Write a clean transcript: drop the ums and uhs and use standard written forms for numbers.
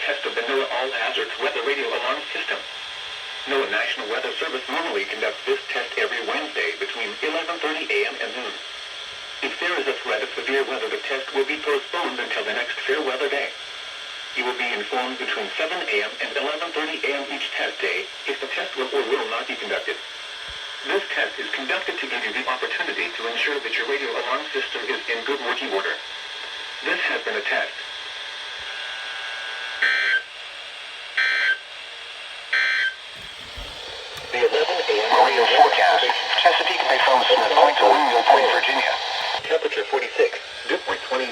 test of the NOAA All Hazards Weather Radio Alarm System. NOAA National Weather Service normally conducts this test every Wednesday between 11:30 a.m. and noon. If there is a threat of severe weather, the test will be postponed until the next fair weather day. You will be informed between 7 a.m. and 11:30 a.m. each test day if the test will or will not be conducted. This test is conducted to give you the opportunity to ensure that your radio alarm system is in good working order. This has been a test. The 11 a.m. Marine forecast. Chesapeake Bay from Smith Point to Windmill Point, Virginia. Temperature 46, dew point 29.